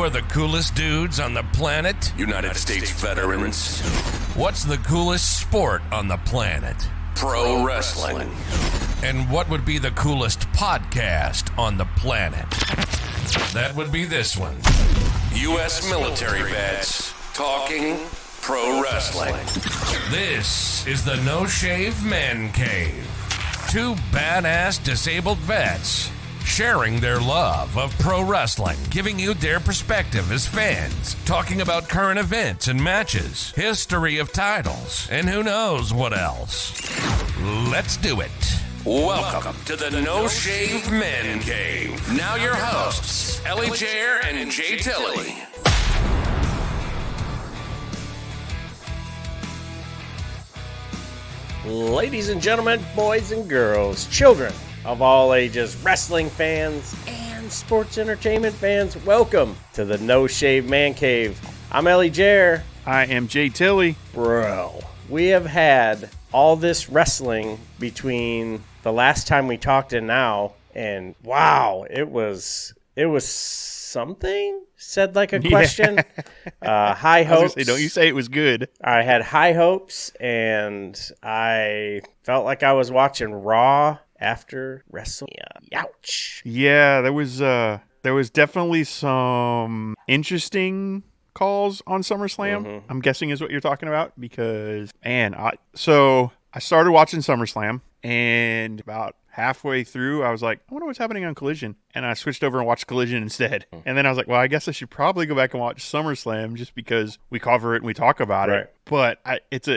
are the coolest dudes on the planet? United States veterans. What's the coolest sport on the planet? Pro wrestling. And what would be the coolest podcast on the planet? That would be this one. U.S. military vets talking pro wrestling. This is the No Shave Man Cave. Two badass disabled vets sharing their love of pro wrestling, giving you their perspective as fans, talking about current events and matches, history of titles, and who knows what else. Let's do it. Welcome to the No Shave Men Cave. Now your hosts, Ellie Jair and Jay Tilley. Ladies and gentlemen, boys and girls, children of all ages, wrestling fans, and sports entertainment fans, welcome to the No Shave Man Cave. I'm Ellie Jair. I am Jay Tilley. Bro, we have had all this wrestling between the last time we talked and now, and wow, it was something? Said like a question. High hopes. Don't you say it was good. I had high hopes, and I felt like I was watching Raw after WrestleMania. Ouch. Yeah, there was definitely some interesting calls on SummerSlam. Mm-hmm. I'm guessing is what you're talking about because, man, I started watching SummerSlam, and about halfway through, I was like, I wonder what's happening on Collision. And I switched over and watched Collision instead. And then I was like, well, I guess I should probably go back and watch SummerSlam just because we cover it and we talk about it. But it's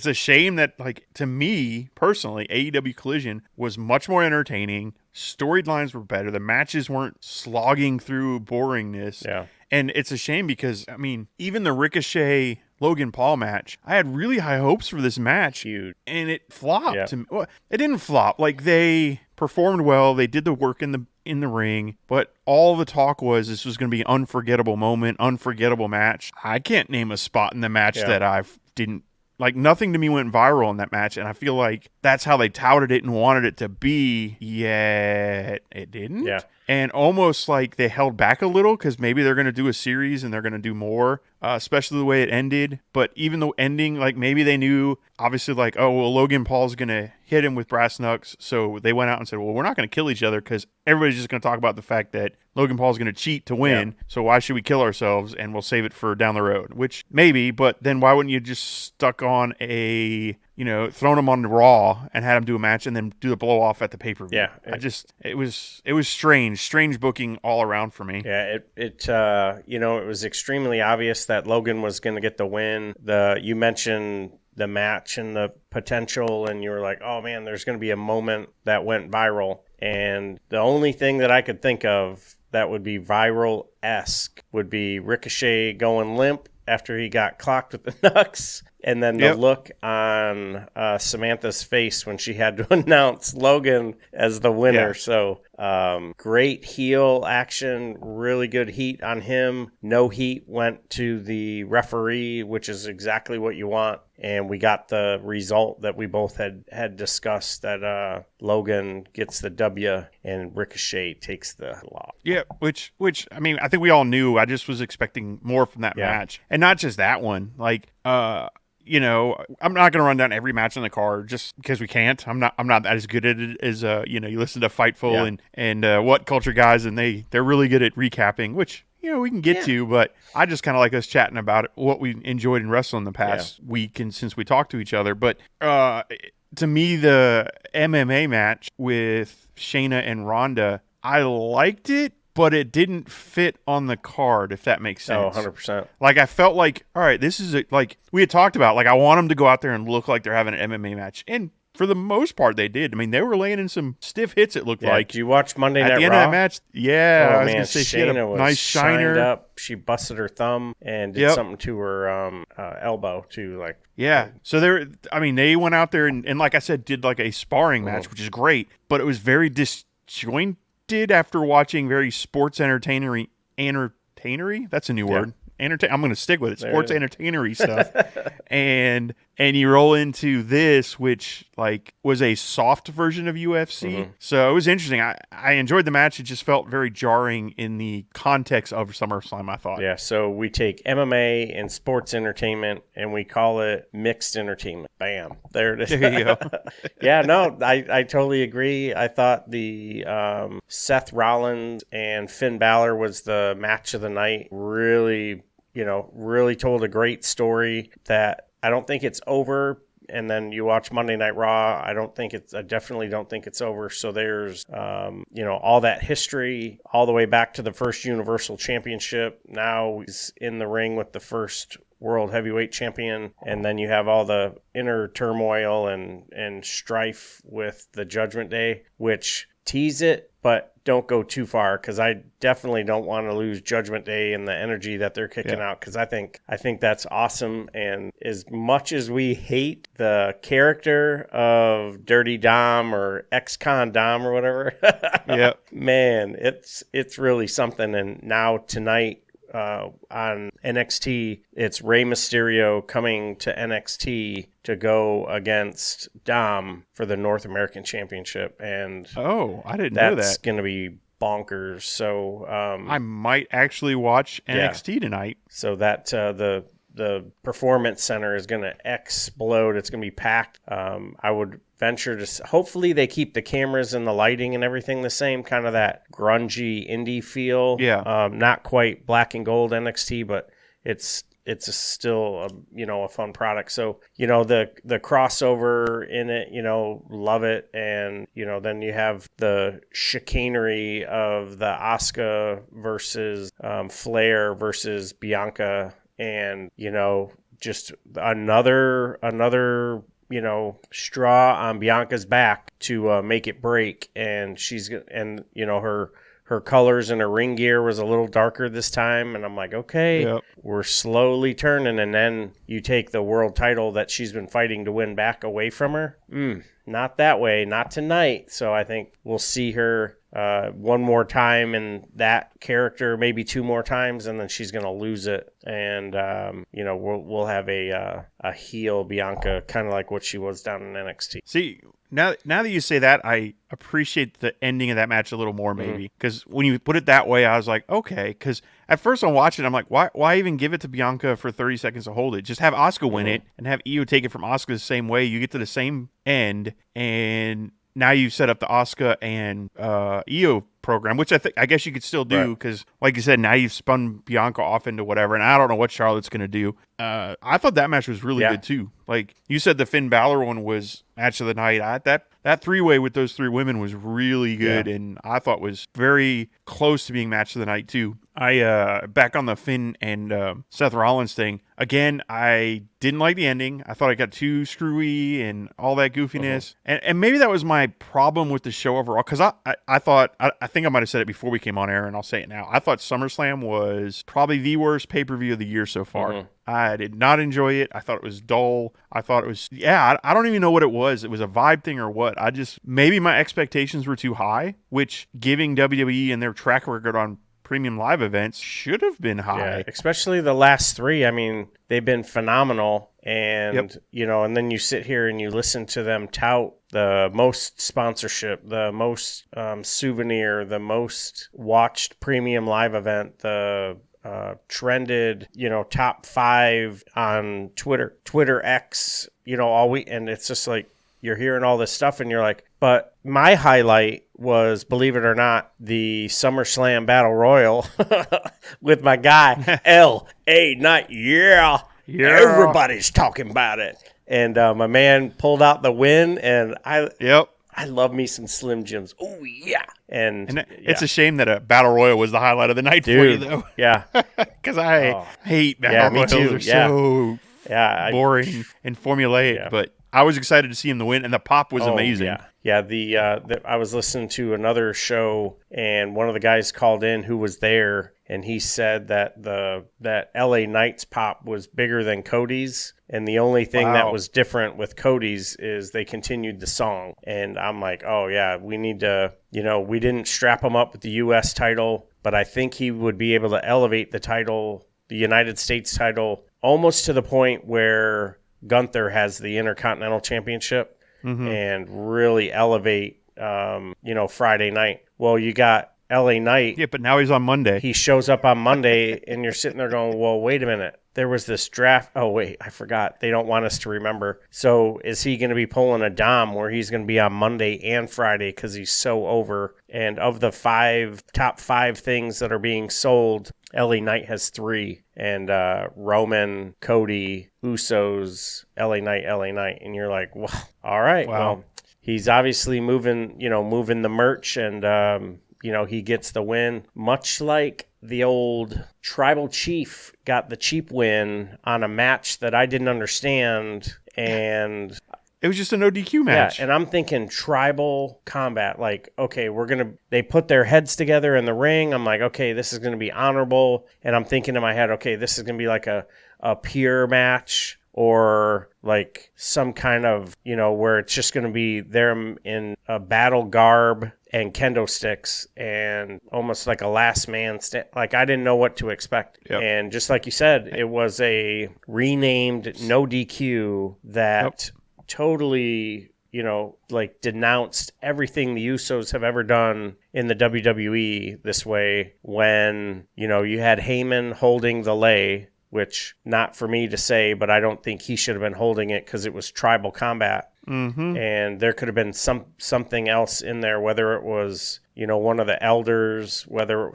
a shame that, like, to me personally, AEW Collision was much more entertaining. Storylines were better. The matches weren't slogging through boringness. Yeah. And it's a shame because, I mean, even the Ricochet Logan Paul match, I had really high hopes for this match, and it flopped. Yeah. Well, it didn't flop. Like, they performed well, they did the work in the ring, but all the talk was this was going to be an unforgettable moment, unforgettable match. I can't name a spot in the match that I didn't like. Nothing to me went viral in that match, and I feel like that's how they touted it and wanted it to be. Yet it didn't. Yeah. And almost like they held back a little because maybe they're going to do a series and they're going to do more, especially the way it ended. But even the ending, like maybe they knew, obviously, like, oh, well, Logan Paul's going to hit him with brass knucks. So they went out and said, well, we're not going to kill each other because everybody's just going to talk about the fact that Logan Paul's going to cheat to win. Yeah. So why should we kill ourselves and we'll save it for down the road? Which maybe, but then why wouldn't you just stuck on thrown him on the Raw and had him do a match and then do the blow off at the pay-per-view? Yeah. It was strange booking all around for me. Yeah, it was extremely obvious that Logan was going to get the win. You mentioned the match and the potential, and you were like, oh man, there's going to be a moment that went viral. And the only thing that I could think of that would be viral-esque would be Ricochet going limp after he got clocked with the knucks. And then the look on Samantha's face when she had to announce Logan as the winner. Yeah. So great heel action, really good heat on him. No heat went to the referee, which is exactly what you want. And we got the result that we both had discussed, that Logan gets the W and Ricochet takes the loss. Yeah, which I mean, I think we all knew. I just was expecting more from that match. And not just that one. Like, I'm not going to run down every match on the card just because we can't. I'm not as good at it as you listen to Fightful and What Culture guys, and they're really good at recapping, which we can get to, but I just kind of like us chatting about it, what we enjoyed in wrestling the past week and since we talked to each other. But to me, the MMA match with Shayna and Ronda, I liked it, but it didn't fit on the card, if that makes sense. Oh, 100%. Like, I felt like, all right, this is like we had talked about, like, I want them to go out there and look like they're having an MMA match. And for the most part, they did. I mean, they were laying in some stiff hits, it looked like. Did you watch Monday Night Raw? At the end of that match, I was going to say she Shayna had a nice shiner. Shined up. She busted her thumb and did something to her elbow, too. Like, yeah. So they went out there and, like I said, did like a sparring match, which is great. But it was very disjointed after watching very sports entertainery. That's a new word. I'm going to stick with it. Sports entertainery stuff. And And you roll into this, which like was a soft version of UFC. So it was interesting. I enjoyed the match. It just felt very jarring in the context of SummerSlam, I thought. Yeah, so we take MMA and sports entertainment and we call it mixed entertainment. Bam. There it is. There you go. Yeah, no, I totally agree. I thought the Seth Rollins and Finn Balor was the match of the night. Really, really told a great story that I don't think it's over. And then you watch Monday Night Raw. I definitely don't think it's over. So there's, all that history all the way back to the first Universal Championship. Now he's in the ring with the first World Heavyweight Champion. And then you have all the inner turmoil and strife with the Judgment Day, which tease it, but don't go too far, because I definitely don't want to lose Judgment Day and the energy that they're kicking out, because I think that's awesome. And as much as we hate the character of Dirty Dom or ex-con Dom or whatever, man, it's really something. And now tonight, on NXT, it's Rey Mysterio coming to NXT to go against Dom for the North American Championship, and I didn't know that. That's going to be bonkers. So I might actually watch NXT tonight. So that the Performance Center is going to explode. It's going to be packed. I would venture to hopefully they keep the cameras and the lighting and everything the same, kind of that grungy indie feel. Not quite black and gold NXT, but it's still a fun product. So the crossover in it, love it. And then you have the chicanery of the Asuka versus Flair versus Bianca, and just another straw on Bianca's back to make it break. And her colors and her ring gear was a little darker this time. And I'm like, okay, we're slowly turning. And then you take the world title that she's been fighting to win back away from her. Not that way, not tonight. So I think we'll see her one more time in that character, maybe two more times, and then she's going to lose it. And, we'll have a heel Bianca, kind of like what she was down in NXT. See, now that you say that, I appreciate the ending of that match a little more, maybe. Because when you put it that way, I was like, okay. Because at first I'm watching, I'm like, why even give it to Bianca for 30 seconds to hold it? Just have Asuka win it and have Io take it from Asuka the same way. You get to the same end, and now you set up the Asuka and Io program, which I guess you could still do, because like you said, now you've spun Bianca off into whatever, and I don't know what Charlotte's going to do. I thought that match was really good too. Like you said, the Finn Balor one was match of the night. That three-way with those three women was really good, and I thought was very close to being match of the night too. Back on the Finn and Seth Rollins thing, again, I didn't like the ending. I thought it got too screwy and all that goofiness. And maybe that was my problem with the show overall, because I thought, I think I might have said it before we came on air, and I'll say it now. I thought SummerSlam was probably the worst pay-per-view of the year so far. I did not enjoy it. I thought it was dull. I thought it was, I don't even know what it was. It was a vibe thing or what. Maybe my expectations were too high, which giving WWE and their track record on premium live events should have been high. Yeah, especially the last three. I mean, they've been phenomenal. And, and then you sit here and you listen to them tout the most sponsorship, the most souvenir, the most watched premium live event, the trended, top 5 on Twitter X, all week. And it's just like, you're hearing all this stuff and you're like, but my highlight was, believe it or not, the SummerSlam Battle Royal with my guy, L.A. Knight. Yeah. Everybody's talking about it. And my man pulled out the win, and I love me some Slim Jims. Oh, yeah. And it's a shame that a Battle Royal was the highlight of the night for you, though. Yeah. Because I hate Battle Royals. Me too. They're so boring and formulaic. Yeah. But I was excited to see him to win, and the pop was amazing. Yeah. I was listening to another show, and one of the guys called in who was there, and he said that that LA Knight's pop was bigger than Cody's, and the only thing that was different with Cody's is they continued the song. And I'm like, oh yeah, we need to, we didn't strap him up with the U.S. title, but I think he would be able to elevate the title, the United States title, almost to the point where Gunther has the Intercontinental Championship and really elevate, Friday night. Well, you got LA Knight. Yeah, but now he's on Monday. He shows up on Monday, and you're sitting there going, well, wait a minute. There was this draft. Oh, wait, I forgot. They don't want us to remember. So is he going to be pulling a Dom where he's going to be on Monday and Friday because he's so over? And of the top five things that are being sold, LA Knight has 3. And Roman, Cody, Usos, LA Knight. And you're like, well, all right. Wow. Well, he's obviously moving the merch, and he gets the win, much like the old Tribal Chief got the cheap win on a match that I didn't understand. And it was just a no DQ match. Yeah, and I'm thinking tribal combat. Like, okay, they put their heads together in the ring. I'm like, okay, this is going to be honorable. And I'm thinking in my head, okay, this is going to be like a pure match, or like some kind of, where it's just going to be them in a battle garb and kendo sticks and almost like a last man stand. Like, I didn't know what to expect. Yep. And just like you said, it was a renamed no DQ that totally, denounced everything the Usos have ever done in the WWE this way, when, you had Heyman holding the lay, which, not for me to say, but I don't think he should have been holding it because it was tribal combat. Mm-hmm. And there could have been something else in there, whether it was, one of the elders, whether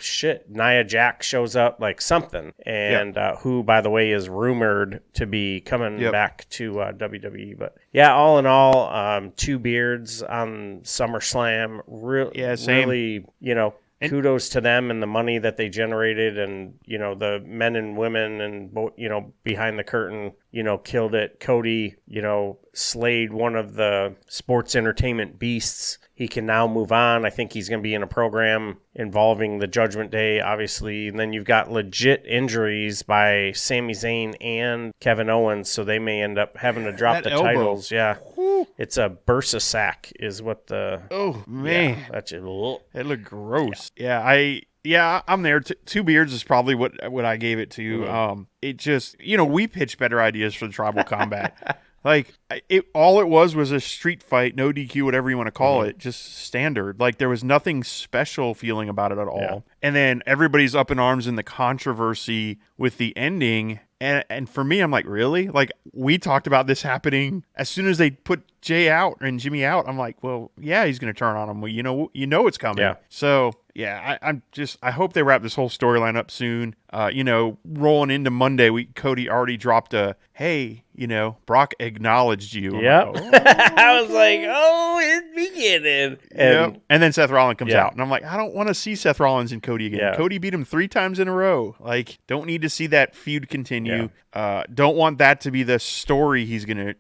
Nia Jax shows up, like something. And who, by the way, is rumored to be coming back to WWE. But yeah, all in all, 2 beards on SummerSlam. Really, kudos to them and the money that they generated, and, the men and women and, behind the curtain, killed it. Cody, slayed one of the sports entertainment beasts. He can now move on. I think he's going to be in a program involving the Judgment Day, obviously. And then you've got legit injuries by Sami Zayn and Kevin Owens, so they may end up having to drop the titles. Yeah. It's a bursa sack is what the... Oh, man. Yeah, that's it. It looked gross. Yeah, I'm there. 2 beards is probably what I gave it to. It just, we pitched better ideas for the tribal combat. Like, all it was a street fight, no DQ, whatever you want to call it, just standard. Like, there was nothing special feeling about it at all. Yeah. And then everybody's up in arms in the controversy with the ending. And for me, I'm like, really? Like, we talked about this happening as soon as they put Jay out and Jimmy out. I'm like, well, yeah, he's going to turn on him. Well, you know it's coming. Yeah. So, yeah, I hope they wrap this whole storyline up soon. Rolling into Monday, Cody already dropped a, hey, Brock acknowledged you. Yeah. Like, I was like, oh, it's beginning. And then Seth Rollins comes out. And I'm like, I don't want to see Seth Rollins and Cody again. Yeah. Cody beat him 3 times in a row. Like, don't need to see that feud continue. Yeah. Don't want that to be the story he's gonna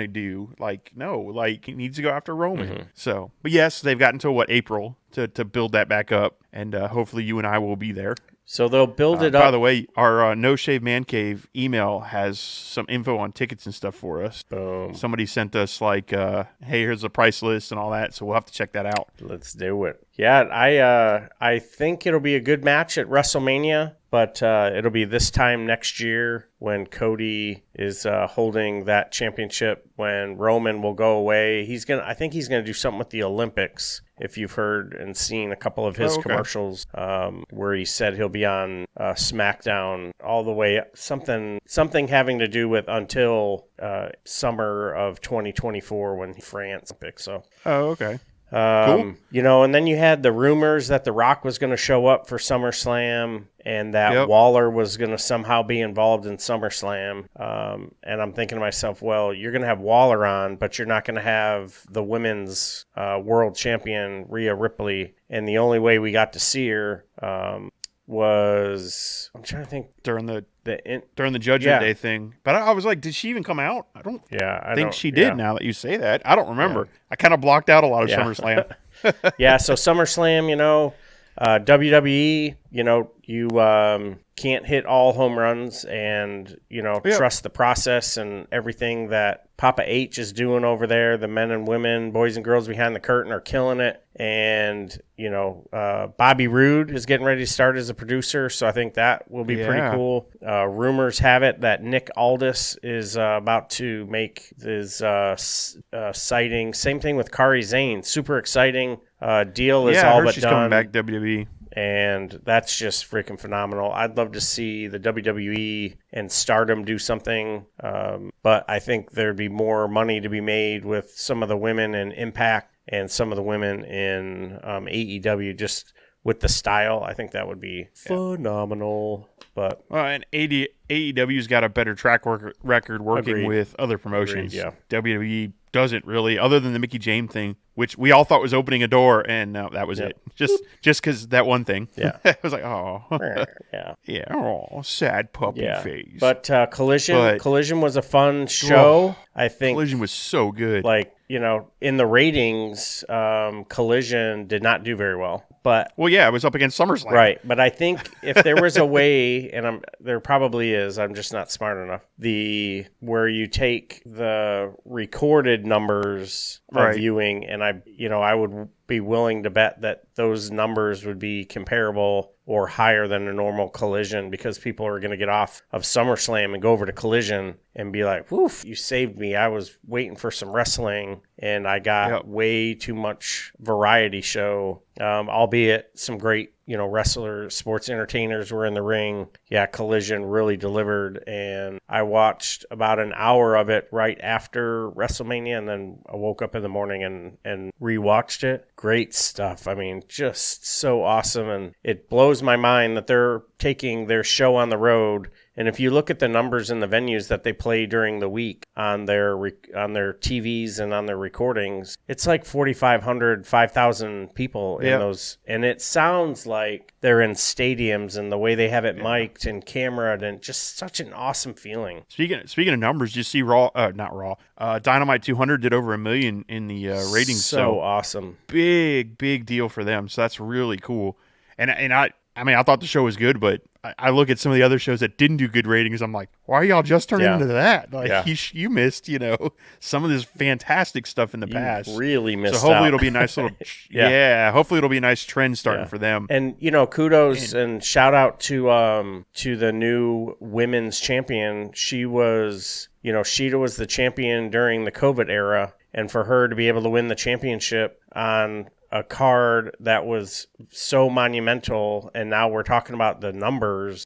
do. Like, no, like, he needs to go after Roman. Mm-hmm. So, but yes, they've got until April to build that back up, and hopefully you and I will be there. So they'll build it up. By the way, our No Shave Man Cave email has some info on tickets and stuff for us. Boom. Somebody sent us like, hey, here's a price list and all that, so we'll have to check that out. Let's do it. Yeah, I think it'll be a good match at WrestleMania, but it'll be this time next year when Cody is holding that championship, when Roman will go away. I think he's gonna do something with the Olympics. If you've heard and seen a couple of his commercials, where he said he'll be on SmackDown all the way up, something having to do with until summer of 2024 when France Olympics. So. Oh, okay. Cool. And then you had the rumors that The Rock was going to show up for SummerSlam, and that Waller was going to somehow be involved in SummerSlam. And I'm thinking to myself, well, you're going to have Waller on, but you're not going to have the women's world champion, Rhea Ripley. And the only way we got to see her was, I'm trying to think, during the Judgment Day thing. But I was like, did she even come out? I don't think she did. Now that you say that, I don't remember. I kind of blocked out a lot of SummerSlam. So SummerSlam, WWE, you can't hit all home runs and, trust the process and everything that Papa H is doing over there. The men and women, boys and girls behind the curtain are killing it. And, Bobby Roode is getting ready to start as a producer. So I think that will be pretty cool. Rumors have it that Nick Aldis is about to make his sighting. Same thing with Kari Zane. Super exciting. Deal is all but she's done. coming back WWE. And that's just freaking phenomenal. I'd love to see the WWE and Stardom do something. But I think there'd be more money to be made with some of the women in Impact and some of the women in AEW, just with the style. I think that would be phenomenal. But and AEW's got a better track record working with other promotions. Agreed, yeah. WWE doesn't really, other than the Mickey James thing, which we all thought was opening a door, and no, that was it. Just because that one thing. Yeah. I was like, oh. Yeah. Yeah, oh, sad puppy face. But Collision was a fun show. I think Collision was so good. In the ratings, Collision did not do very well. But it was up against SummerSlam. Right, but I think if there was a way, and there probably is, I'm just not smart enough, where you take the recorded numbers of viewing, and I would be willing to bet that those numbers would be comparable or higher than a normal Collision, because people are going to get off of SummerSlam and go over to Collision and be like, woof, you saved me. I was waiting for some wrestling and I got way too much variety show, albeit some great, wrestler, sports entertainers were in the ring. Yeah, Collision really delivered. And I watched about an hour of it right after WrestleMania, and then I woke up in the morning and rewatched it. Great stuff. I mean, just so awesome. And it blows my mind that they're taking their show on the road. And if you look at the numbers in the venues that they play during the week on their TVs and on their recordings, it's like 4,500, 5,000 people in those. And it sounds like they're in stadiums, and the way they have it mic'd and cameraed, and just such an awesome feeling. Speaking of numbers, you see Dynamite 200 did over 1 million in the ratings. So awesome. Big deal for them. So that's really cool. And I thought the show was good, but I look at some of the other shows that didn't do good ratings. I'm like, why are y'all just turning into that? You missed, some of this fantastic stuff in the past. Really missed. So hopefully out. it'll be a nice little, hopefully it'll be a nice trend starting for them. And kudos and shout out to the new women's champion. She was, Sheeta was the champion during the COVID era, and for her to be able to win the championship on a card that was so monumental, and now we're talking about the numbers,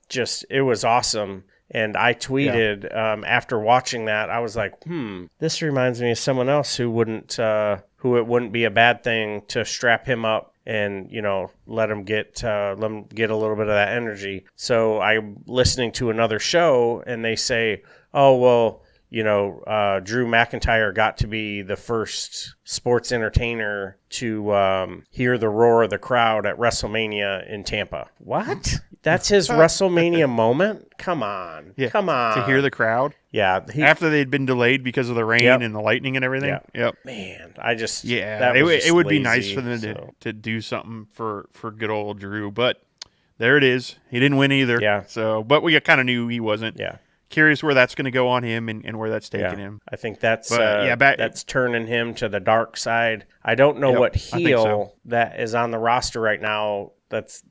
it was awesome. And I tweeted after watching that, I was like, this reminds me of someone else who it wouldn't be a bad thing to strap him up and, let him get a little bit of that energy. So I'm listening to another show, and they say, oh, well, Drew McIntyre got to be the first sports entertainer to hear the roar of the crowd at WrestleMania in Tampa. What? That's his WrestleMania moment? Come on. Yeah. Come on. To hear the crowd? Yeah. After they'd been delayed because of the rain and the lightning and everything? Yeah. Yep. Man, I just... Yeah, it would be nice for them to do something for good old Drew, but there it is. He didn't win either. Yeah. So, but we kind of knew he wasn't. Yeah. Curious where that's going to go on him and where that's taking him. I think that's that's turning him to the dark side. I don't know what heel that is on the roster right now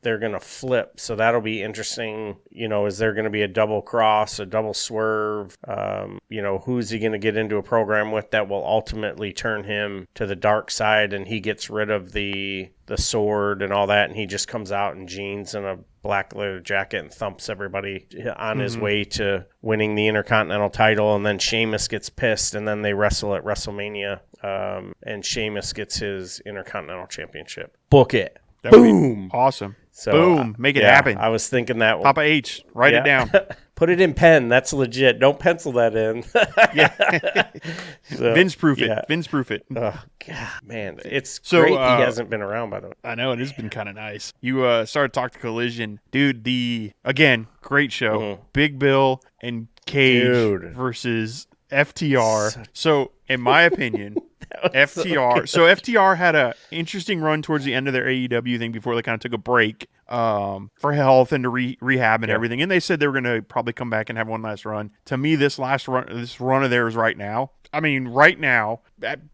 they're going to flip, so that'll be interesting. Is there going to be a double cross, a double swerve? Who's he going to get into a program with that will ultimately turn him to the dark side, and he gets rid of the sword and all that, and he just comes out in jeans and a black leather jacket and thumps everybody on his way to winning the Intercontinental title. And then Sheamus gets pissed, and then they wrestle at WrestleMania, and Sheamus gets his Intercontinental Championship. Book it. That would Boom. be awesome. So, boom. Make it happen. I was thinking that one. Papa H. Write it down. Put it in pen. That's legit. Don't pencil that in. So, Vince proof it. Vince proof it. Oh, God, man. It's great he hasn't been around, by the way. I know. It has been kind of nice. You started talking Collision. Dude, again, great show. Mm-hmm. Big Bill and Cage versus FTR. So, in my opinion, FTR. So FTR had a interesting run towards the end of their AEW thing before they kind of took a break for health and to rehab and everything. And they said they were going to probably come back and have one last run. To me, this run of theirs right now,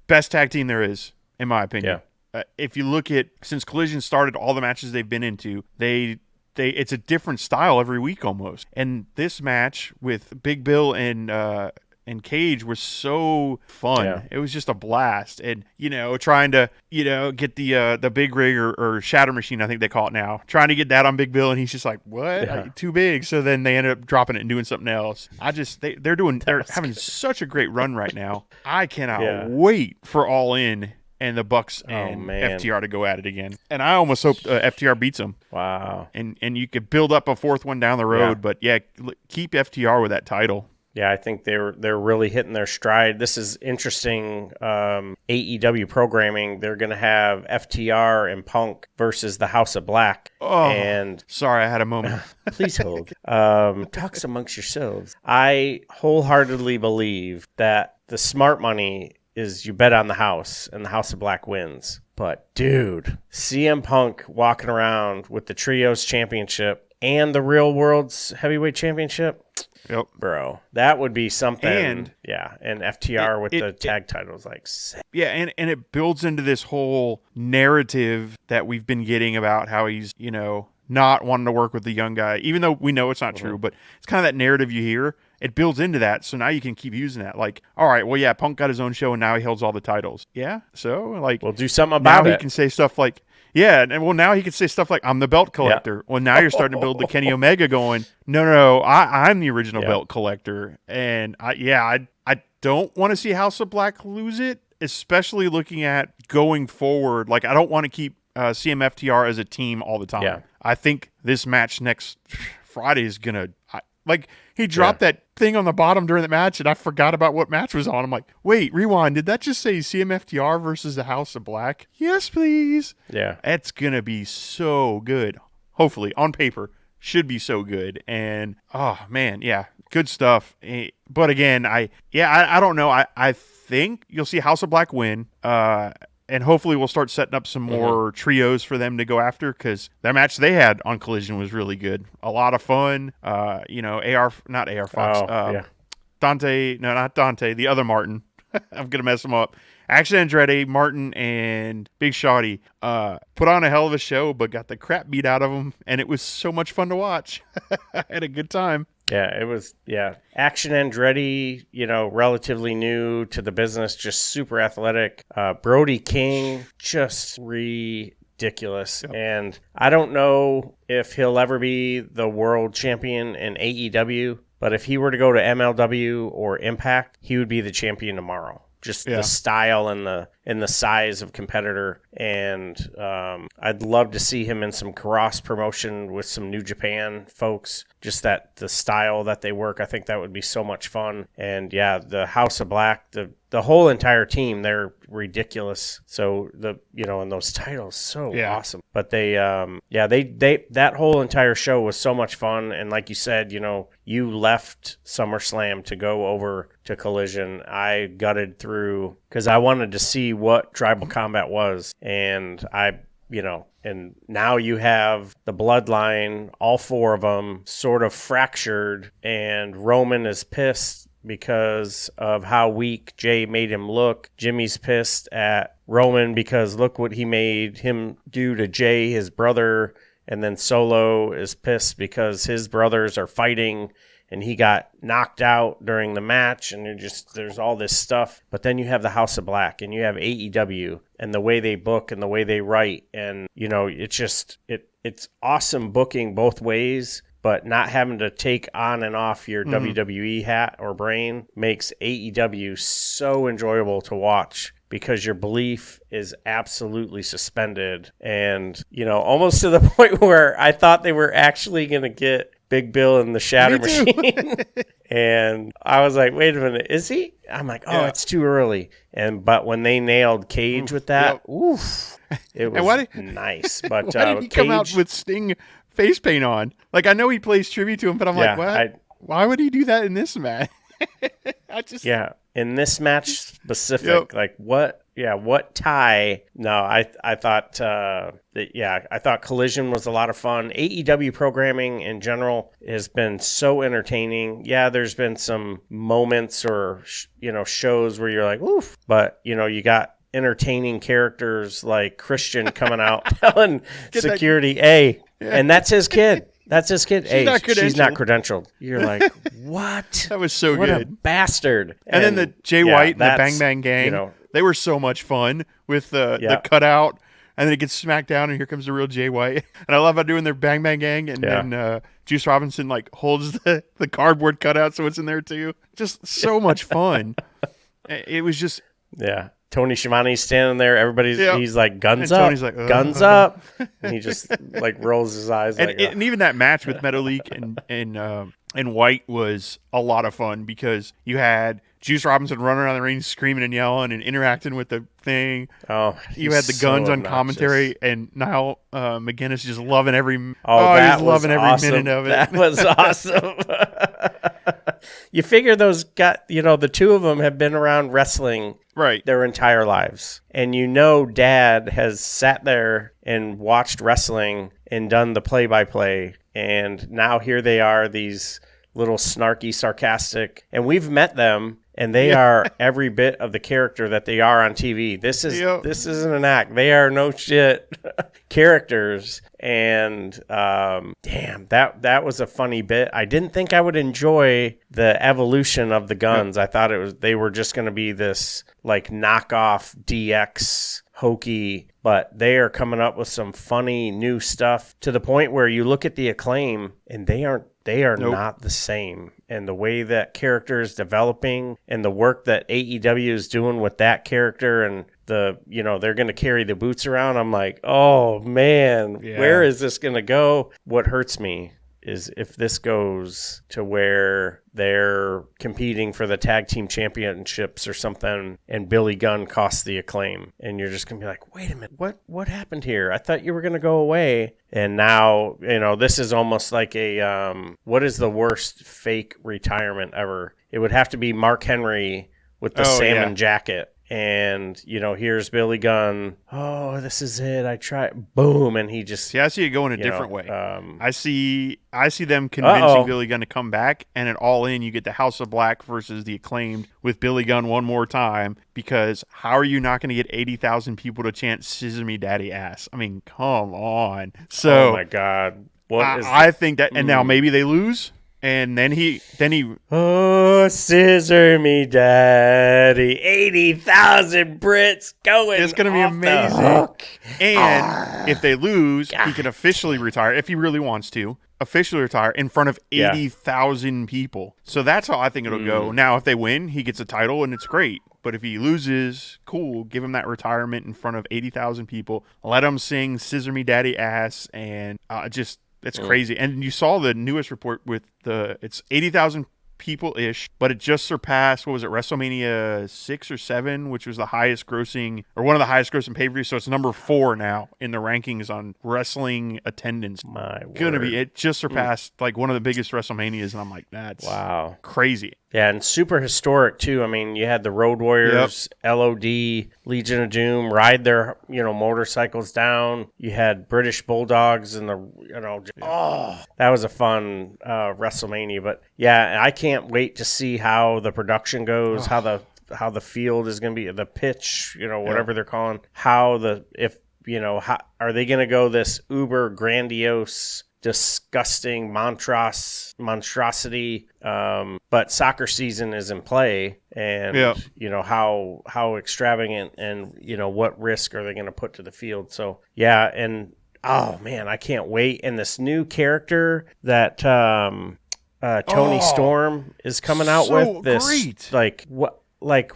best tag team there is, in my opinion. Yeah. If you look at, since Collision started, all the matches they've been into, it's a different style every week almost. And this match with Big Bill and Cage was so fun. Yeah. It was just a blast. And, trying to, get the big rig or shatter machine, I think they call it now, trying to get that on Big Bill. And he's just like, what? Yeah. Too big. So then they ended up dropping it and doing something else. They're having such a great run right now. I cannot wait for All In and the Bucks and FTR to go at it again. And I almost hope FTR beats them. Wow. And you could build up a fourth one down the road. But keep FTR with that title. Yeah, I think they're really hitting their stride. This is interesting AEW programming. They're going to have FTR and Punk versus the House of Black. Oh, and sorry, I had a moment. please hold. Talks amongst yourselves. I wholeheartedly believe that the smart money is you bet on the house and the House of Black wins. But, dude, CM Punk walking around with the Trios Championship and the Real World's Heavyweight Championship. Yep. Bro, that would be something. And FTR with the tag titles, like, yeah, and it builds into this whole narrative that we've been getting about how he's, not wanting to work with the young guy, even though we know it's not true, but it's kind of that narrative you hear. It builds into that, so now you can keep using that. Like, all right, well, yeah, Punk got his own show, and now he holds all the titles. Yeah, so, like... We'll do something about now it. He can say stuff like... Yeah, and well, now he can say stuff like, I'm the belt collector. Yeah. Well, now you're starting to build the Kenny Omega going, no, I'm the original belt collector. And, I don't want to see House of Black lose it, especially looking at going forward. Like, I don't want to keep CMFTR as a team all the time. Yeah. I think this match next Friday is going to... he dropped that thing on the bottom during the match, and I forgot about what match was on. I'm like, wait, rewind. Did that just say CMFTR versus the House of Black? Yes, please. Yeah. It's going to be so good. Hopefully, on paper, should be so good. And, oh, man, yeah, good stuff. But again, I don't know. I think you'll see House of Black win. And hopefully we'll start setting up some more trios for them to go after, because that match they had on Collision was really good. A lot of fun. Not AR Fox. Dante, no, not Dante, the other Martin. I'm going to mess him up. Action Andretti, Martin, and Big Shotty put on a hell of a show, but got the crap beat out of them, and it was so much fun to watch. I had a good time. Yeah, it was, Action Andretti, relatively new to the business, just super athletic. Brody King, just ridiculous. Yep. And I don't know if he'll ever be the world champion in AEW, but if he were to go to MLW or Impact, he would be the champion tomorrow. Just the style and the size of competitor. And I'd love to see him in some cross promotion with some New Japan folks. Just the style that they work, I think that would be so much fun. And the House of Black, the whole entire team, they're ridiculous. So and those titles, so awesome. But they that whole entire show was so much fun. And like you said, you left SummerSlam to go over to Collision. I gutted through because I wanted to see what Tribal Combat was. And and now you have the bloodline, all four of them sort of fractured, and Roman is pissed because of how weak Jay made him look. Jimmy's pissed at Roman because look what he made him do to Jay, his brother. And then Solo is pissed because his brothers are fighting and he got knocked out during the match, and there's all this stuff. But then you have the House of Black, and you have AEW, and the way they book and the way they write, and it's awesome booking both ways. But not having to take on and off your WWE hat or brain makes AEW so enjoyable to watch, because your belief is absolutely suspended. And, almost to the point where I thought they were actually going to get Big Bill in the shatter machine. And I was like, wait a minute, is he? I'm like, it's too early. But when they nailed Cage with that, it was nice. But why did he come out with Sting face paint on? Like, I know he plays tribute to him, but I'm like, what? Why would he do that in this match? Yeah, in this match specific, like what tie? No, I thought I thought Collision was a lot of fun. AEW programming in general has been so entertaining. Yeah, there's been some moments or shows where you're like, oof, but you got entertaining characters like Christian coming out telling security, and that's his kid. That's his kid. She's not credentialed. You're like, what? That was so what good. What a bastard. And then the Jay White and the Bang Bang Gang, they were so much fun with the cutout. And then it gets smacked down, and here comes the real Jay White. And I love how doing their Bang Bang Gang. And then Juice Robinson holds the cardboard cutout so it's in there too. Just so much fun. It was just... Yeah. Tony Schiavone's standing there. He's like, guns and up. Tony's like, guns up. And he just rolls his eyes. And even that match with Metalik and White was a lot of fun because you had Juice Robinson running around the ring screaming and yelling and interacting with the thing. Oh, you had the guns on commentary and Niall McGuinness just loving every minute of it. That was awesome. You figure those the two of them have been around wrestling their entire lives. And Dad has sat there and watched wrestling and done the play-by-play. And now here they are, these little snarky, sarcastic. And we've met them, and they are every bit of the character that they are on TV. This isn't an act. They are no shit characters. And damn, that was a funny bit. I didn't think I would enjoy the evolution of the Guns. I thought they were just going to be this knockoff DX hokey, but they are coming up with some funny new stuff to the point where you look at the Acclaim and they are not the same. And the way that character is developing and the work that AEW is doing with that character and they're going to carry the boots around. I'm like, oh man, where is this going to go? What hurts me is if this goes to where they're competing for the tag team championships or something and Billy Gunn costs the Acclaim. And you're just going to be like, wait a minute, what happened here? I thought you were going to go away. And now, this is almost like what is the worst fake retirement ever? It would have to be Mark Henry with the salmon jacket. And, here's Billy Gunn. Oh, this is it. I try. Boom. And he just... See, I see it going a different way. I see them convincing Billy Gunn to come back. And at All In, you get the House of Black versus the Acclaimed with Billy Gunn one more time. Because how are you not going to get 80,000 people to chant Scissor Me Daddy Ass? I mean, come on. So, oh, my God. I think that... And now maybe they lose... And then he oh, scissor me daddy, 80,000 Brits going. It's going to be amazing. And if they lose, he can officially retire if he really wants to. Officially retire in front of 80,000 people. So that's how I think it'll go. Now, if they win, he gets a title and it's great. But if he loses, cool, give him that retirement in front of 80,000 people. Let him sing Scissor Me Daddy Ass and it's crazy. And you saw the newest report with it's 80,000 people-ish, but it just surpassed, WrestleMania 6 or 7, which was the highest grossing, or one of the highest grossing pay-per-views. So it's number 4 now in the rankings on wrestling attendance. My word. It just surpassed one of the biggest WrestleManias, and I'm like, that's crazy. Yeah, and super historic too. I mean, you had the Road Warriors, LOD, Legion of Doom ride their, motorcycles down. You had British Bulldogs and that was a fun WrestleMania. But yeah, I can't wait to see how the production goes, how the field is going to be, the pitch, whatever they're calling, how are they going to go this uber grandiose, disgusting monstrosity, but soccer season is in play, and how extravagant and what risk are they going to put to the field. So and oh man, I can't wait. And this new character that Tony Storm is coming out with, this great.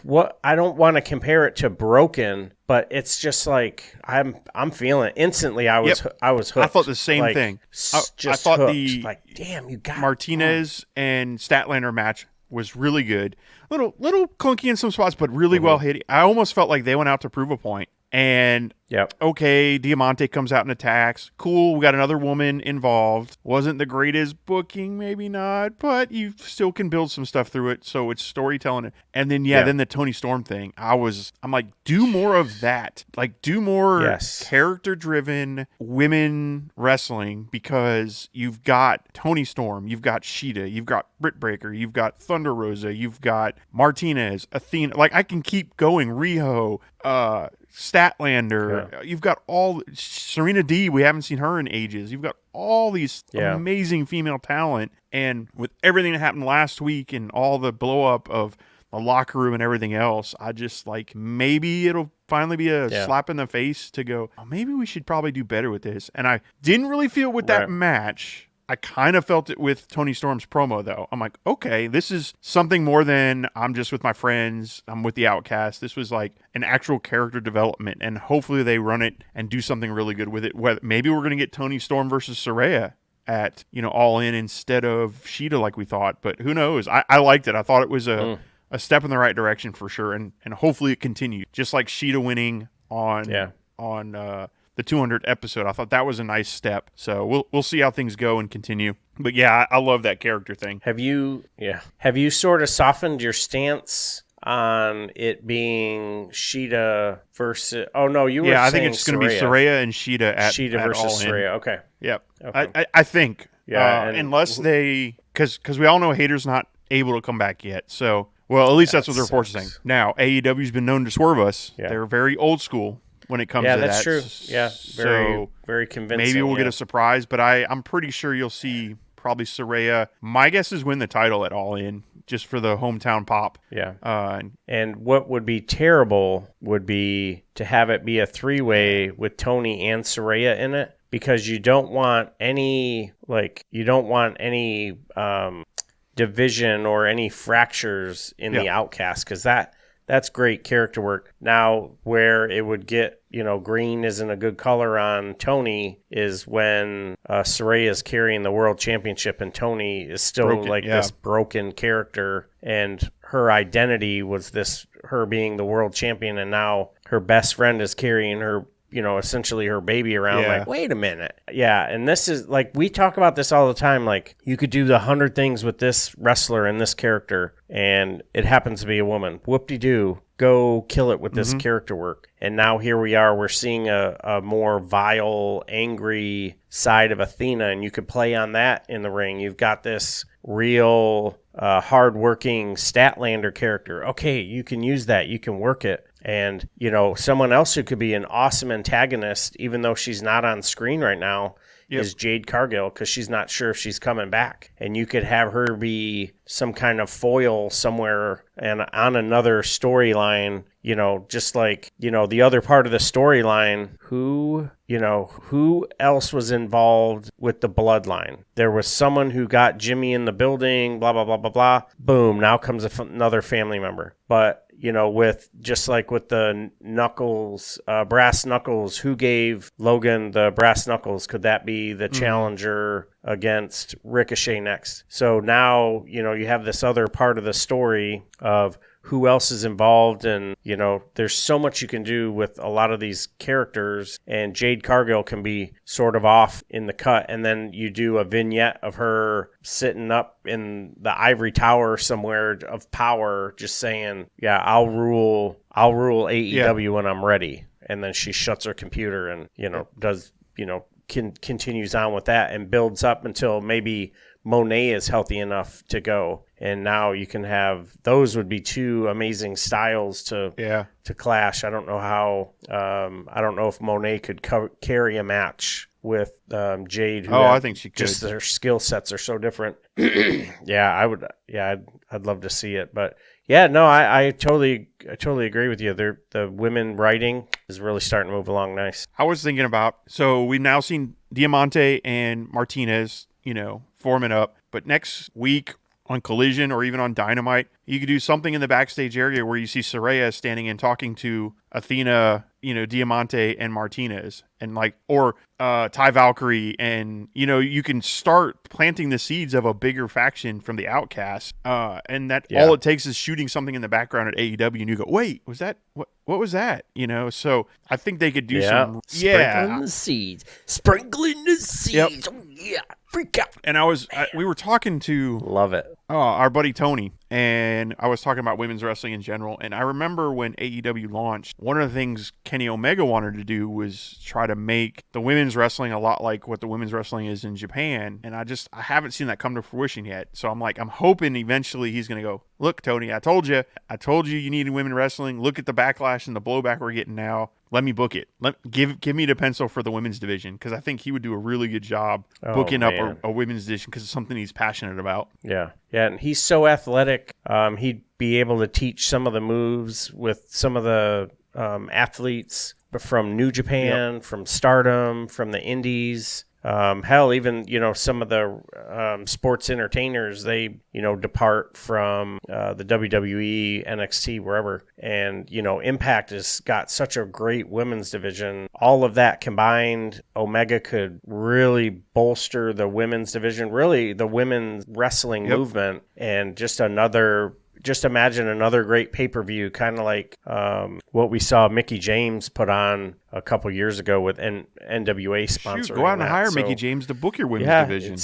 what I don't want to compare it to Broken, but it's just I'm feeling it. Instantly I was hooked. I thought the same thing. I thought hooked. Damn, you got Martinez and Statlander match was really good. Little clunky in some spots, but really well hit. I almost felt like they went out to prove a point. And Yep. okay, Diamante comes out and attacks. Cool, we got another woman involved. Wasn't the greatest booking, maybe not, but you still can build some stuff through it. So it's storytelling. And then then the Tony Storm thing. I'm like, do more of that. Like, do more character-driven women wrestling, because you've got Tony Storm, you've got Sheeta, you've got Britt Baker, you've got Thunder Rosa, you've got Martinez, Athena. Like, I can keep going. Riho, Statlander. You've got all Serena D. We haven't seen her in ages. You've got all these amazing female talent, and with everything that happened last week and all the blow up of the locker room and everything else, I just like, maybe it'll finally be a slap in the face to go, oh, maybe we should probably do better with this. And I didn't really feel with that match. I kind of felt it with Tony Storm's promo, though. I'm like, okay, this is something more than I'm just with my friends, I'm with the Outcast. This was like an actual character development, and hopefully they run it and do something really good with it. Maybe we're going to get Tony Storm versus Saraya at, All In instead of Sheeta like we thought, but who knows? I liked it. I thought it was a step in the right direction for sure, and hopefully it continued. Just like Sheeta winning on the 200th episode. I thought that was a nice step. So we'll see how things go and continue. But yeah, I love that character thing. Have you sort of softened your stance on it being Sheeta versus? Oh no, you were. Yeah, I saying think it's going to be Saraya and Sheeta at versus All In. Saraya. Okay. Yep. Okay. I think. Yeah. Unless they, because we all know Hater's not able to come back yet. So, well, at least that's what the reports are saying. Now, AEW's been known to swerve us. Yeah. They're very old school when it comes to that. Yeah, that's true. Yeah, very convincing. Maybe we'll get a surprise, but I'm pretty sure you'll see probably Saraya. My guess is win the title at All In, just for the hometown pop. Yeah. And what would be terrible would be to have it be a three-way with Tony and Saraya in it, because you don't want any division or any fractures in the Outcast, because that's great character work. Now, where it would get, green isn't a good color on Tony is when Saraya is carrying the world championship and Tony is still this broken character, and her identity was her being the world champion, and now her best friend is carrying her, essentially her baby around. Like, wait a minute. Yeah. And this is like, we talk about this all the time. Like, you could do 100 things with this wrestler and this character, and it happens to be a woman. Whoop-de-doo. Go kill it with this character work. And now here we are. We're seeing a more vile, angry side of Athena, and you could play on that in the ring. You've got this real hard-working Statlander character. Okay, you can use that. You can work it. And, someone else who could be an awesome antagonist, even though she's not on screen right now, is Jade Cargill, because she's not sure if she's coming back. And you could have her be some kind of foil somewhere and on another storyline, just like, the other part of the storyline, who else was involved with the bloodline? There was someone who got Jimmy in the building, blah, blah, blah, blah, blah. Boom, now comes another family member. But, with just like with the knuckles, brass knuckles, who gave Logan the brass knuckles? Could that be the challenger against Ricochet next? So now, you have this other part of the story of who else is involved, and there's so much you can do with a lot of these characters, and Jade Cargill can be sort of off in the cut, and then you do a vignette of her sitting up in the ivory tower somewhere of power, just saying, I'll rule AEW when I'm ready. And then she shuts her computer and does continues on with that and builds up until maybe Monet is healthy enough to go. And now you can have, those would be two amazing styles to clash. I don't know how, I don't know if Monet could carry a match with Jade. I think she could. Just their skill sets are so different. I'd love to see it. But I totally agree with you. The women writing is really starting to move along nice. I was thinking about, so we've now seen Diamante and Martinez, forming up. But next week on Collision or even on Dynamite, you could do something in the backstage area where you see Saraya standing and talking to Athena, Diamante and Martinez. And or Ty Valkyrie, and you can start planting the seeds of a bigger faction from the Outcasts, and that all it takes is shooting something in the background at AEW, and you go, wait, was that what was that? So I think they could do some sprinkling the seeds, Yep. Oh, yeah, freak out. And we were talking to Love it. our buddy Tony, and I was talking about women's wrestling in general. And I remember when AEW launched, one of the things Kenny Omega wanted to do was try to make the women's wrestling a lot like what the women's wrestling is in Japan. And I haven't seen that come to fruition yet. So I'm hoping eventually he's going to go, look, Tony, I told you you needed women wrestling. Look at the backlash and the blowback we're getting now. Let me book it. Give me the pencil for the women's division, because I think he would do a really good job booking up a women's division, because it's something he's passionate about. Yeah, and he's so athletic. He'd be able to teach some of the moves with some of the athletes from New Japan, from Stardom, from the Indies. Hell, even some of the sports entertainers, they depart from the WWE, NXT, wherever, and Impact has got such a great women's division. All of that combined, Omega could really bolster the women's division, really the women's wrestling movement, and just imagine another great pay-per-view, kind of like what we saw Mickie James put on a couple years ago with NWA sponsoring. Go out and hire Mickie James to book your women's division.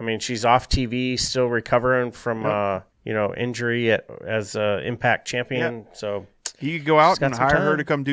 I mean, she's off TV, still recovering from injury as Impact champion. So you could go out and hire her to come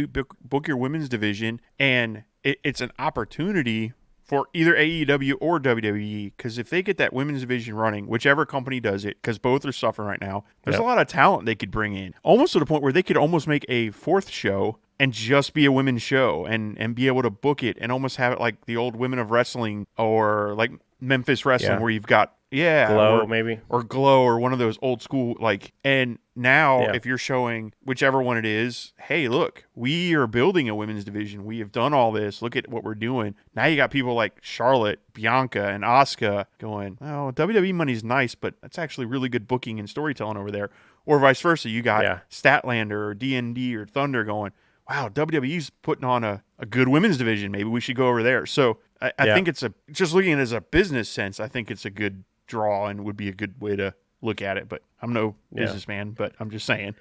book your women's division, and it's an opportunity for either AEW or WWE, because if they get that women's division running, whichever company does it, because both are suffering right now, there's a lot of talent they could bring in, almost to the point where they could almost make a fourth show and just be a women's show, and be able to book it and almost have it like the old Women of Wrestling, or like Memphis Wrestling, where you've got Glow, maybe, or Glow, or one of those old school, and now if you're showing whichever one it is, hey, look, we are building a women's division, we have done all this, look at what we're doing. Now you got people like Charlotte, Bianca, and Asuka going, oh, WWE money's nice, but that's actually really good booking and storytelling over there. Or vice versa, you got Statlander or DND or Thunder going, wow, WWE's putting on a good women's division, maybe we should go over there. So I think just looking at it as a business sense, I think it's a good draw and would be a good way to look at it. But I'm no businessman, but I'm just saying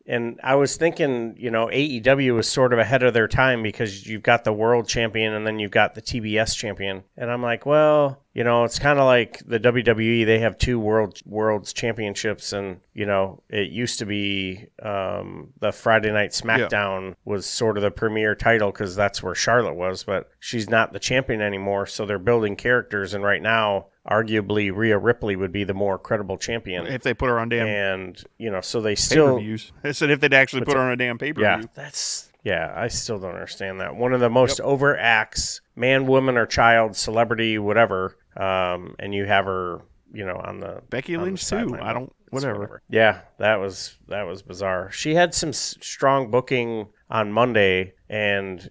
and I was thinking, AEW was sort of ahead of their time, because you've got the world champion and then you've got the TBS champion. And I'm like, well, it's kind of like the WWE. They have two world's championships, and, it used to be the Friday Night SmackDown was sort of the premier title, because that's where Charlotte was, but she's not the champion anymore. So they're building characters, and right now, arguably Rhea Ripley would be the more credible champion if they put her on damn. And so they still. I said if they'd actually put her on a damn pay-per-view. I still don't understand that. One of the most over acts, man, woman, or child, celebrity, whatever, and you have her, on the Becky Lynch too. I don't. Whatever. Yeah, that was bizarre. She had some strong booking on Monday, and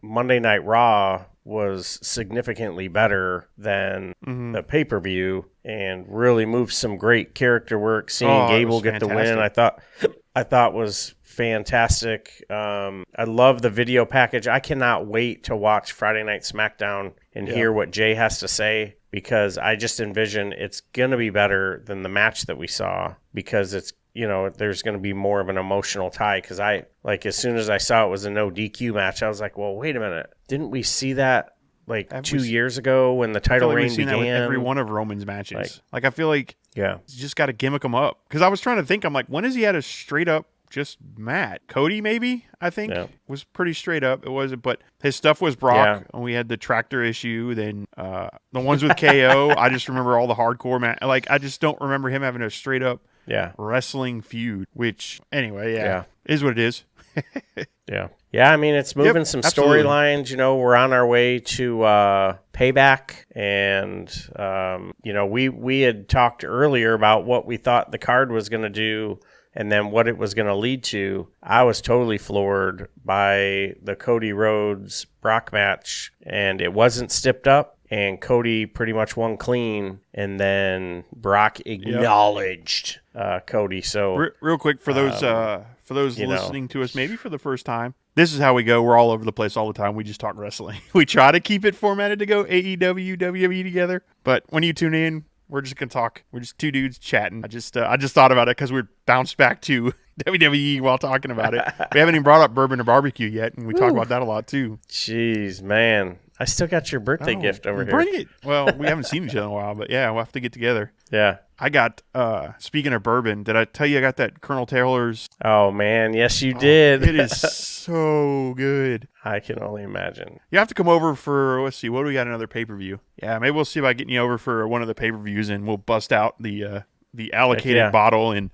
Monday Night Raw was significantly better than the pay-per-view, and really moved some great character work. Seeing Gable get the win, I thought was fantastic. I love the video package. I cannot wait to watch Friday Night SmackDown and hear what Jay has to say, because I just envision it's going to be better than the match that we saw, because it's, there's going to be more of an emotional tie. Because as soon as I saw it was a no DQ match, I was like, well, wait a minute. Didn't we see that 2 years ago when the title reign began? That with every one of Roman's matches. I feel like you just got to gimmick them up. Because I was trying to think, I'm like, when has he had a straight up just Matt? Cody, maybe, I think, was pretty straight up. It wasn't, but his stuff was Brock, and we had the tractor issue. Then the ones with KO, I just remember all the hardcore match. I just don't remember him having a straight up wrestling feud, which, anyway, is what it is. I mean, it's moving some storylines. We're on our way to Payback, and we had talked earlier about what we thought the card was going to do, and then what it was going to lead to. I was totally floored by the Cody Rhodes Brock match, and it wasn't stepped up. and Cody pretty much won clean, and then Brock acknowledged Cody. So Real quick for those listening to us maybe for the first time, this is how we go. We're all over the place all the time. We just talk wrestling. We try to keep it formatted to go AEW, WWE together, but when you tune in, we're just gonna talk. We're just two dudes chatting. I just thought about it because we bounced back to WWE while talking about it. We haven't even brought up bourbon or barbecue yet, and we talk about that a lot too. Jeez, man. I still got your birthday gift over here. Bring it. Well, we haven't seen each other in a while, but yeah, we'll have to get together. Yeah. I got, speaking of bourbon, did I tell you I got that Colonel Taylor's? Oh, man. Yes, you did. It is so good. I can only imagine. You have to come over for, let's see, what do we got, another pay-per-view? Yeah, maybe we'll see about getting you over for one of the pay-per-views, and we'll bust out the allocated bottle. And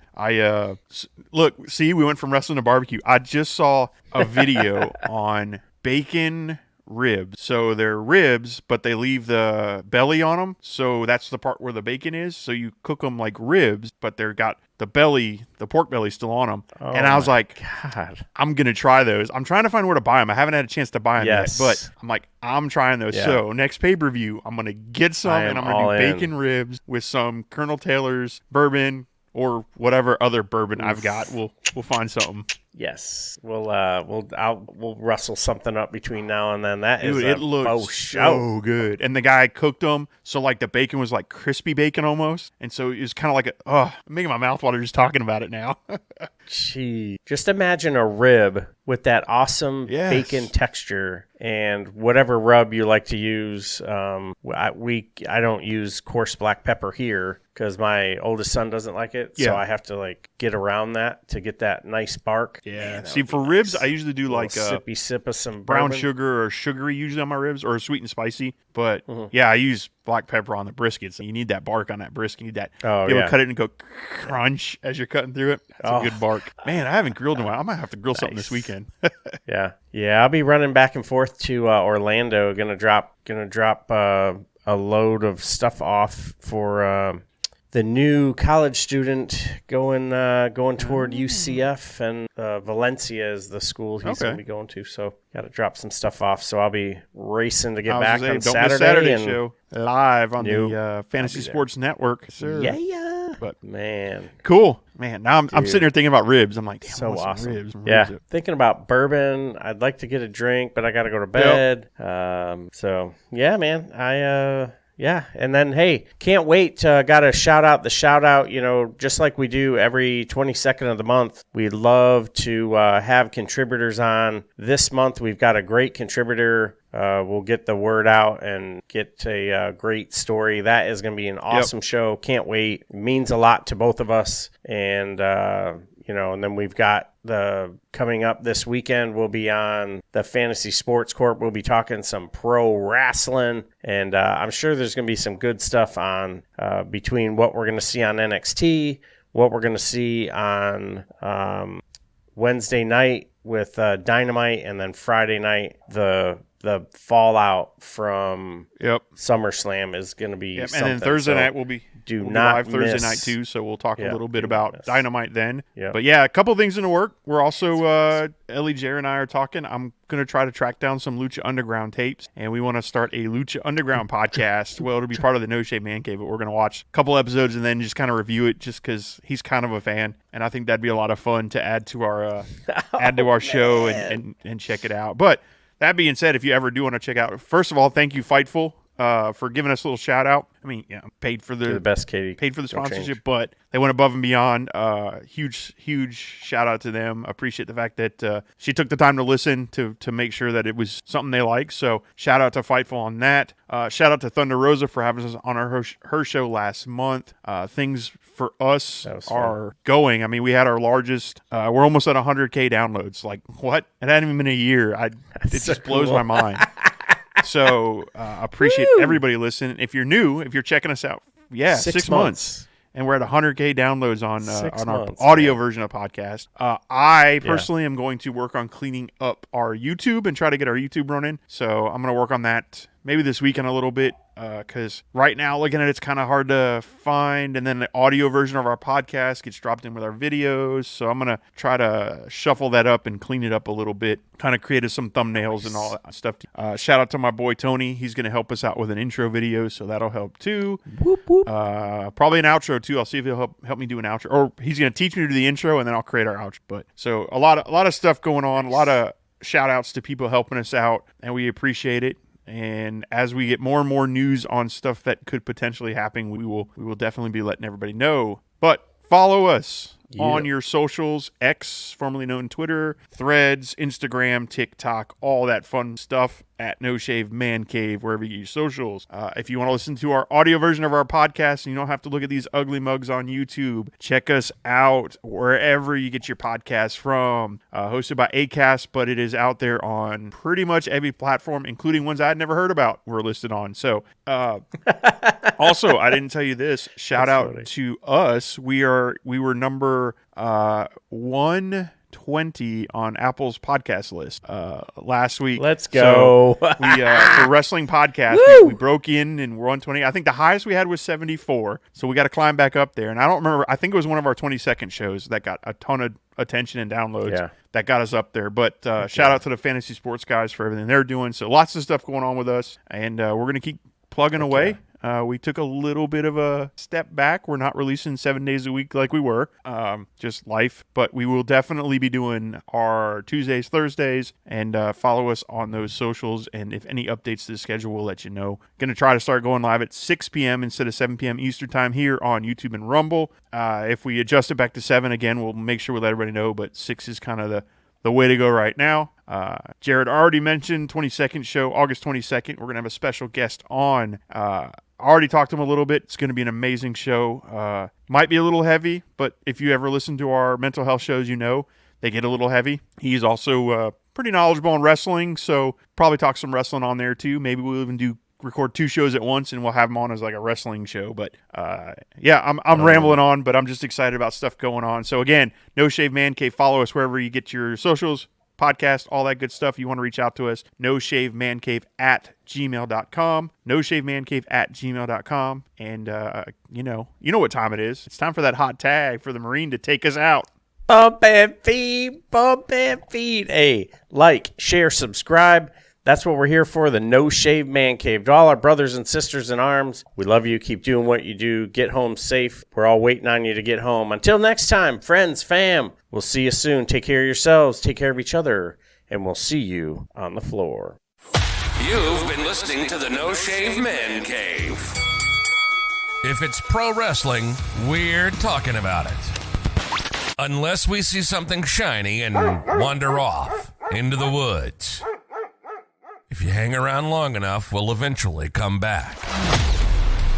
look, see, we went from wrestling to barbecue. I just saw a video on bacon ribs. So they're ribs, but they leave the belly on them. So that's the part where the bacon is. So you cook them like ribs, but they're got the belly, the pork belly still on them. Oh, and I was like, God, I'm going to try those. I'm trying to find where to buy them. I haven't had a chance to buy them yet, but I'm like, I'm trying those. Yeah. So next pay-per-view, I'm going to get some, and I'm going to do bacon ribs with some Colonel Taylor's bourbon or whatever other bourbon I've got. We'll find something. Yes, we'll rustle something up between now and then. That Dude, is it looks so good. And the guy cooked them, so like the bacon was like crispy bacon almost, and so it was kind of like I'm making my mouth water just talking about it now. Gee, just imagine a rib with that awesome bacon texture and whatever rub you like to use. I don't use coarse black pepper here because my oldest son doesn't like it, so I have to like get around that to get that nice bark. Yeah. Man, See, for ribs, I usually do like sippy sip of some brown bourbon. sugar or sugary usually on my ribs, or sweet and spicy. But I use black pepper on the brisket. So you need that bark on that brisket. You need that. Be able to cut it and go crunch as you're cutting through it. That's a good bark. Man, I haven't grilled in a while. I might have to grill something this weekend. Yeah. I'll be running back and forth to Orlando. Gonna drop a load of stuff off for the new college student going toward UCF, and Valencia is the school he's going to be going to. So got to drop some stuff off. So I'll be racing to get back on Saturday. Saturday and show live on the Fantasy Sports Network. Sir. Yeah. But man, cool. Man, now I'm sitting here thinking about ribs. I'm like, damn, so awesome. Ribs. Thinking about bourbon. I'd like to get a drink, but I got to go to bed. So yeah, man. Yeah, and then, hey, can't wait. Got to shout out, just like we do every 22nd of the month. We'd love to have contributors on. This month, we've got a great contributor. We'll get the word out and get a great story. That is going to be an awesome show. Can't wait. It means a lot to both of us. And, and then we've got coming up this weekend, we'll be on the Fantasy Sports Corp. We'll be talking some pro wrestling, and I'm sure there's going to be some good stuff on between what we're going to see on NXT, what we're going to see on Wednesday night with Dynamite, and then Friday night the fallout from SummerSlam is going to be something. And then Thursday night we'll be live Thursday night too, so we'll talk a little bit about Dynamite then. But yeah, a couple things in the work. We're also Ellie, Jer, and I are talking. I'm going to try to track down some Lucha Underground tapes, and we want to start a Lucha Underground podcast. Well, it'll be part of the No Shave Man Cave, but we're going to watch a couple episodes and then just kind of review it just because he's kind of a fan, and I think that'd be a lot of fun to add to our show and check it out. But that being said, if you ever do want to check out, first of all, thank you, Fightful, for giving us a little shout out. I mean, paid for the best, Katie. Paid for the sponsorship, but they went above and beyond. Huge shout out to them. Appreciate the fact that she took the time to listen to make sure that it was something they like. So shout out to Fightful on that. Shout out to Thunder Rosa for having us on her show last month. Things for us are going. I mean, we had our largest. We're almost at 100K downloads. Like what? It hadn't even been a year. It just blows my mind. So appreciate everybody listening. If you're new, if you're checking us out, 6 months. And we're at 100K downloads on our audio version of podcast. I personally am going to work on cleaning up our YouTube and try to get our YouTube running. So I'm going to work on that maybe this weekend a little bit, because right now looking at it's kind of hard to find, and then the audio version of our podcast gets dropped in with our videos, so I'm gonna try to shuffle that up and clean it up a little bit, kind of created some thumbnails and all that stuff. Shout out to my boy Tony. He's gonna help us out with an intro video, so that'll help too. Whoop, whoop. Probably an outro too. I'll see if he'll help me do an outro, or he's gonna teach me to do the intro and then I'll create our outro. But so a lot of stuff going on, a lot of shout outs to people helping us out, and we appreciate it. And as we get more and more news on stuff that could potentially happen, we will definitely be letting everybody know. But follow us on your socials, X, formerly known Twitter, Threads, Instagram, TikTok, all that fun stuff at No Shave Man Cave, wherever you get your socials. If you want to listen to our audio version of our podcast and you don't have to look at these ugly mugs on YouTube, check us out wherever you get your podcasts from. Hosted by Acast, but it is out there on pretty much every platform, including ones I'd never heard about, we're listed on. So, also, I didn't tell you this. Shout out funny. To us. We were number 120 on Apple's podcast list last week. Let's go. So for wrestling podcast, we broke in and we're 120. I think the highest we had was 74. So we got to climb back up there. And I don't remember. I think it was one of our 22nd shows that got a ton of attention and downloads that got us up there. But shout out to the Fantasy Sports guys for everything they're doing. So lots of stuff going on with us. And we're going to keep plugging away. We took a little bit of a step back. We're not releasing 7 days a week like we were, just life. But we will definitely be doing our Tuesdays, Thursdays, and follow us on those socials. And if any updates to the schedule, we'll let you know. Going to try to start going live at 6 p.m. instead of 7 p.m. Eastern time here on YouTube and Rumble. If we adjust it back to 7 again, we'll make sure we let everybody know. But 6 is kind of the way to go right now. Jared already mentioned 22nd show, August 22nd. We're going to have a special guest on. I already talked to him a little bit. It's going to be an amazing show. Might be a little heavy, but if you ever listen to our mental health shows, you know they get a little heavy. He's also pretty knowledgeable in wrestling, so probably talk some wrestling on there too. Maybe we'll even record 2 shows at once, and we'll have him on as like a wrestling show. But I'm rambling on, but I'm just excited about stuff going on. So again, No Shave Man Cave. Follow us wherever you get your socials, podcast, all that good stuff. You want to reach out to us, noshavemancave@gmail.com, noshavemancave@gmail.com. And you know what time it is. It's time for that hot tag for the Marine to take us out. Bump and feed, bump and feed. Hey, like, share, subscribe. That's what we're here for, the No Shave Man Cave. To all our brothers and sisters in arms, we love you. Keep doing what you do. Get home safe. We're all waiting on you to get home. Until next time, friends, fam, we'll see you soon. Take care of yourselves. Take care of each other. And we'll see you on the floor. You've been listening to the No Shave Man Cave. If it's pro wrestling, we're talking about it. Unless we see something shiny and wander off into the woods. If you hang around long enough, we'll eventually come back.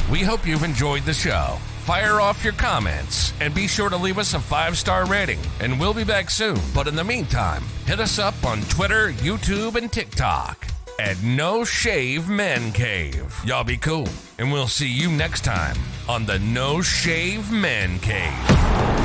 We hope you've enjoyed the show. Fire off your comments and be sure to leave us a 5-star rating, and we'll be back soon. But in the meantime, hit us up on Twitter, YouTube, and TikTok at No Shave Men Cave. Y'all be cool, and we'll see you next time on the No Shave Men Cave.